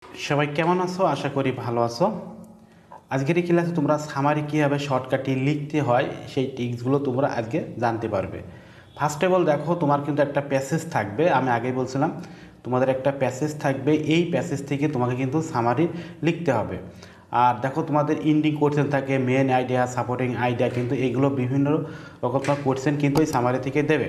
সবাই কেমন আছো? আশা করি ভালো আছো। আজকের এই ক্লাসে তোমরা সামারি কীভাবে শর্টকাটে লিখতে হয় সেই টিপসগুলো তোমরা আজকে জানতে পারবে। ফার্স্ট অফ অল দেখো, তোমার কিন্তু একটা প্যাসেজ থাকবে। আমি আগেই বলছিলাম তোমাদের একটা প্যাসেজ থাকবে, এই প্যাসেজ থেকে তোমাকে কিন্তু সামারি লিখতে হবে। আর দেখো, তোমাদের ইন্ডিং কোশ্চেন থাকে, মেন আইডিয়া, সাপোর্টিং আইডিয়া, কিন্তু এগুলো বিভিন্ন রকম কোশ্চেন কিন্তু এই সামারি থেকে দেবে।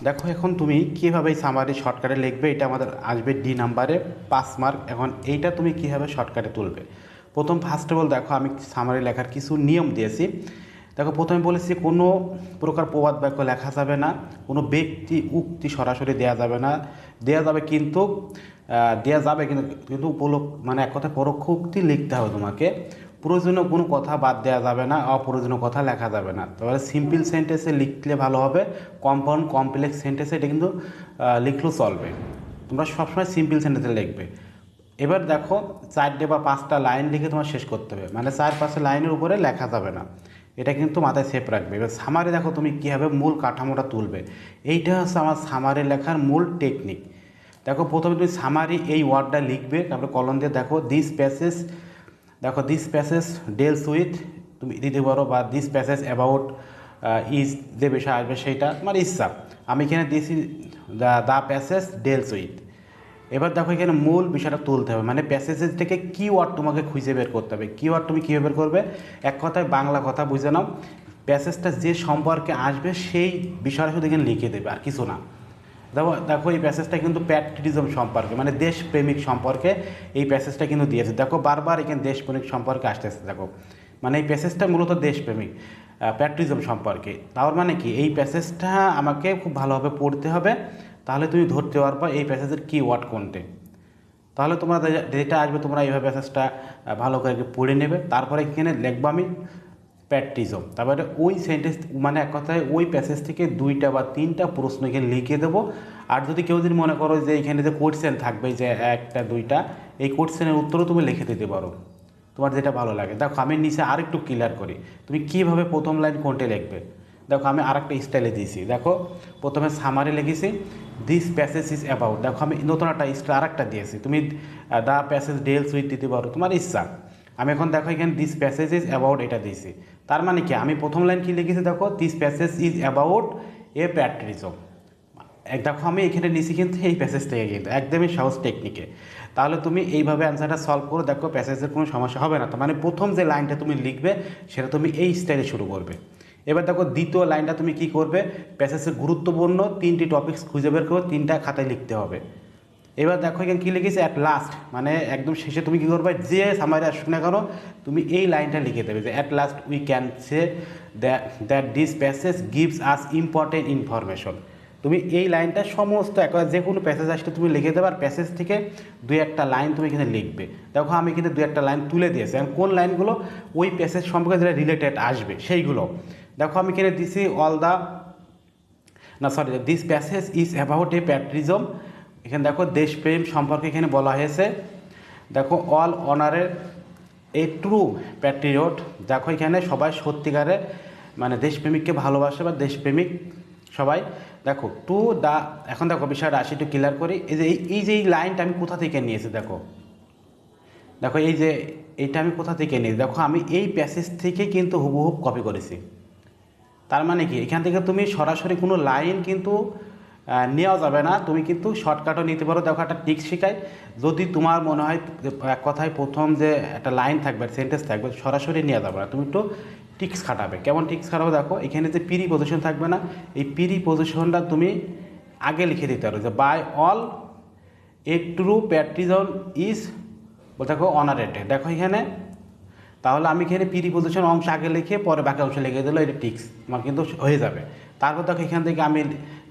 দেখো, এখন তুমি কীভাবে এই সামারি শর্টকাটে লিখবে, এটা আমাদের আসবে ডি নাম্বারে 5 মার্ক। এখন এইটা তুমি কীভাবে শর্টকাটে তুলবে, প্রথম ফার্স্ট অফ অল দেখো, আমি সামারি লেখার কিছু নিয়ম দিয়েছি। দেখো, প্রথমে বলেছি কোনো প্রকার প্রবাদ বাক্য লেখা যাবে না, কোনো ব্যক্তি উক্তি সরাসরি দেওয়া যাবে না। দেওয়া যাবে কিন্তু কিন্তু মানে এক কথায় পরোক্ষ উক্তি লিখতে হবে তোমাকে। প্রয়োজনীয় কোনো কথা বাদ দেওয়া যাবে না, অপ্রয়োজনীয় কথা লেখা যাবে না। তাহলে সিম্পল সেন্টেন্সে লিখলে ভালো হবে, কম্পাউন্ড কমপ্লেক্স সেন্টেন্সে এটা কিন্তু লিখলেও চলবে। তোমরা সবসময় সিম্পল সেন্টেন্সে লিখবে। এবার দেখো, 4টে বা 5টা লাইন লিখে তোমার শেষ করতে হবে, মানে 4-5 লাইনের উপরে লেখা যাবে না। এটা কিন্তু মাথায় সেভ রাখবে। এবার সামারি দেখো তুমি কীভাবে মূল কাঠামোটা তুলবে, এইটা হচ্ছে আমার সামারি লেখার মূল টেকনিক। দেখো, প্রথমে তুমি সামারি এই ওয়ার্ডটা লিখবে, তারপরে কলম দিয়ে দেখো দিস প্যাসেজ, দেখো দিস প্যাসেজ ডেলস উইথ তুমি দিতে পারো, বা দিস প্যাসেজ অ্যাবাউট ইজ, যে বিষয় আসবে সেইটা তোমার ইচ্ছা। আমি এখানে দিয়েছি দ্য প্যাসেজ ডেলস উইথ। এবার দেখো, এখানে মূল বিষয়টা তুলতে হবে, মানে প্যাসেজের থেকে কিওয়ার্ড তোমাকে খুঁজে বের করতে হবে। কিওয়ার্ড তুমি কীভাবে বের করবে, এক কথায় বাংলা কথা বুঝে নাও, প্যাসেজটা যে সম্পর্কে আসবে সেই বিষয়টা শুধু এখানে লিখে দেবে, আর কিছু না। দেখো দেখো এই প্যাসেজটা কিন্তু প্যাট্রিয়টিজম সম্পর্কে, মানে দেশপ্রেমিক সম্পর্কে এই প্যাসেজটা কিন্তু দিয়েছে। দেখো, বারবার এখানে দেশপ্রেমিক সম্পর্কে আসতেছে। দেখো, মানে এই প্যাসেজটা মূলত দেশপ্রেমিক, প্যাট্রিয়টিজম সম্পর্কে। তার মানে কি, এই প্যাসেজটা আমাকে খুব ভালোভাবে পড়তে হবে, তাহলে তুমি ধরতে পারবা এই প্যাসেজের কি ওয়ার্ড কোনটে। তাহলে তোমরা যেটা আসবে তোমরা এইভাবে প্যাসেজটা ভালো করে পড়ে নেবে। তারপরে এখানে লিখবো আমি প্যাট্রিজম, তারপরে ওই সেন্টেন্স, মানে এক কথায় ওই প্যাসেজ থেকে 2টা বা 3টা প্রশ্ন এখানে লিখে দেবো। আর যদি কেউ যদি মনে করো যে এখানে যে কোশ্চেন থাকবে, যে 1টা 2টা, এই কোশ্চেনের উত্তরও তুমি লিখে দিতে পারো, তোমার যেটা ভালো লাগে। দেখো, আমি নিচে আরেকটু ক্লিয়ার করি তুমি কীভাবে প্রথম লাইন কোনটে লিখবে। দেখো, আমি আরেকটা স্টাইলে দিয়েছি। দেখো, প্রথমে সামারি লিখেছি দিস প্যাসেজ ইজ অ্যাবাউট। দেখো, আমি নতুন একটা স্টাইল আরেকটা দিয়েছি, তুমি দ্য প্যাসেজ ডেলস উইথ দিতে পারো, তোমার ইচ্ছা। আমি এখন দেখো এখানে দিস প্যাসেজ ইজ অ্যাবাউট এটা দিয়েছি। তার মানে কি, আমি প্রথম লাইন কী লিখেছি, দেখো this passage is about a প্যাট্রিজম। দেখো, আমি এখানে নিছি কিন্তু এই প্যাসেজ থেকে, কিন্তু একদমই সহজ টেকনিকে। তাহলে তুমি এইভাবে অ্যান্সারটা সলভ করো, দেখো প্যাসেজের কোনো সমস্যা হবে না। তো মানে প্রথম যে লাইনটা তুমি লিখবে সেটা তুমি এই স্টাইলে শুরু করবে। এবার দেখো, দ্বিতীয় লাইনটা তুমি কি করবে, প্যাসেজের গুরুত্বপূর্ণ 3টি টপিকস খুঁজে বের করে 3টা খাতায় লিখতে হবে। এবার দেখো এখানে কী লিখেছে, অ্যাট লাস্ট, মানে একদম শেষে তুমি কী করবে, যে সামারি আসুক না কেন তুমি এই লাইনটা লিখে দেবে, যে at last we can say that this passage gives us important information. তুমি এই লাইনটা সমস্ত একবার যে কোনো প্যাসেজ আসলে তুমি লিখে দেবে, আর প্যাসেজ থেকে 2-1টা লাইন তুমি এখানে লিখবে। দেখো, আমি কিন্তু 2-1টা লাইন তুলে দিয়েছি, আর কোন লাইনগুলো ওই প্যাসেজ সম্পর্কে যেটা রিলেটেড আসবে সেইগুলো। দেখো, আমি এখানে দিছি this passage is about a প্যাট্রিজম। এখানে দেখো দেশপ্রেম সম্পর্কে এখানে বলা হয়েছে। দেখো, অল অনারের এ ট্রু প্যাট্রিয়ট। দেখো, এখানে সবাই সত্যিকারে মানে দেশপ্রেমিককে ভালোবাসে বা দেশপ্রেমিক সবাই। দেখো টু দ্য, এখন দেখো বিষয়টা আসি একটু ক্লিয়ার করি। এই লাইনটা আমি কোথা থেকে নিয়েছি, দেখো দেখো এই যে এইটা আমি কোথা থেকে নিয়েছি, দেখো আমি এই প্যাসেজ থেকে কিন্তু হুবহুব কপি করেছি। তার মানে কি, এখান থেকে তুমি সরাসরি কোনো লাইন কিন্তু নেওয়া যাবে না, তুমি কিন্তু শর্টকাটও নিতে পারো। দেখো, একটা ট্রিক্স শেখাই, যদি তোমার মনে হয় এক কথায় প্রথম যে একটা লাইন থাকবে, সেন্টেন্স থাকবে, সরাসরি নেওয়া যাবে না, তুমি একটু ট্রিক্স খাটাবে। কেমন ট্রিক্স খাটাবে, দেখো এখানে যে প্রি পজিশন থাকবে না, এই প্রি পজিশনটা তুমি আগে লিখে দিতে পারো, যে by all a true patriotism is, দেখো অনারেটেড। দেখো এখানে, তাহলে আমি এখানে প্রিপোজিশন অংশ আগে লিখে পরে বাকি অংশ লিখে দিলে এটা টিক্স আমার কিন্তু হয়ে যাবে। তারপর দেখো, এখান থেকে আমি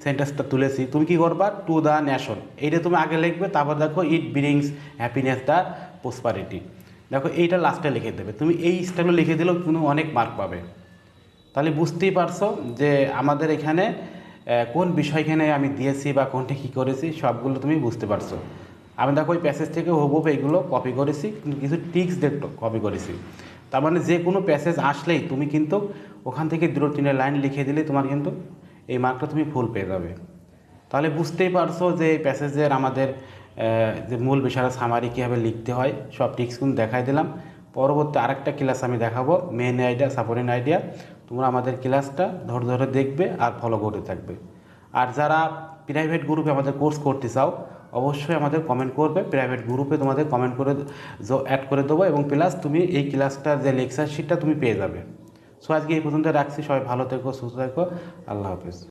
সেন্টেন্সটা তুলেছি, তুমি কি করবা, টু দ্য নেশন, এইটা তুমি আগে লিখবে। তারপর দেখো ইট ব্রিংস হ্যাপিনেস দ্য প্রসপারিটি, দেখো এইটা লাস্টে লিখে দেবে। তুমি এই স্টাইলে লিখে দিলেও তুমি অনেক মার্ক পাবে। তাহলে বুঝতেই পারছো যে আমাদের এখানে কোন বিষয়খানে আমি দিয়েছি বা কোনটা কী করেছি সবগুলো তুমি বুঝতে পারছো। আমি দেখো ওই প্যাসেজ থেকে হুবহুব এইগুলো কপি করেছি, কিন্তু কিছু টিক্স দিয়ে কপি করেছি। তার মানে যে কোনো প্যাসেজ আসলেই তুমি কিন্তু ওখান থেকে 2-3 লাইন লিখে দিলে তোমার কিন্তু এই মার্কটা তুমি ফুল পেয়ে যাবে। তাহলে বুঝতেই পারছো যে এই প্যাসেজের আমাদের যে মূল বিষয়ের সামারি কীভাবে লিখতে হয় সব টিক্স কিন্তু দেখাই দিলাম। পরবর্তী আরেকটা ক্লাস আমি দেখাবো মেন আইডিয়া সাপোর্টিং আইডিয়া। তোমরা আমাদের ক্লাসটা ধরে ধরে দেখবে আর ফলো করতে থাকবে। আর যারা প্রাইভেট গ্রুপে আমাদের কোর্স করতে চাও অবশ্যই আমাদের কমেন্ট করবে, প্রাইভেট গ্রুপে তোমাদের কমেন্ট করে অ্যাড করে দেবো এবং প্লাস তুমি এই ক্লাসটার যে লেকচার শিটটা তুমি পেয়ে যাবে। সো আজকে এই পর্যন্ত রাখছি, সবাই ভালো থেকো, সুস্থ থেকো, আল্লাহ হাফেজ।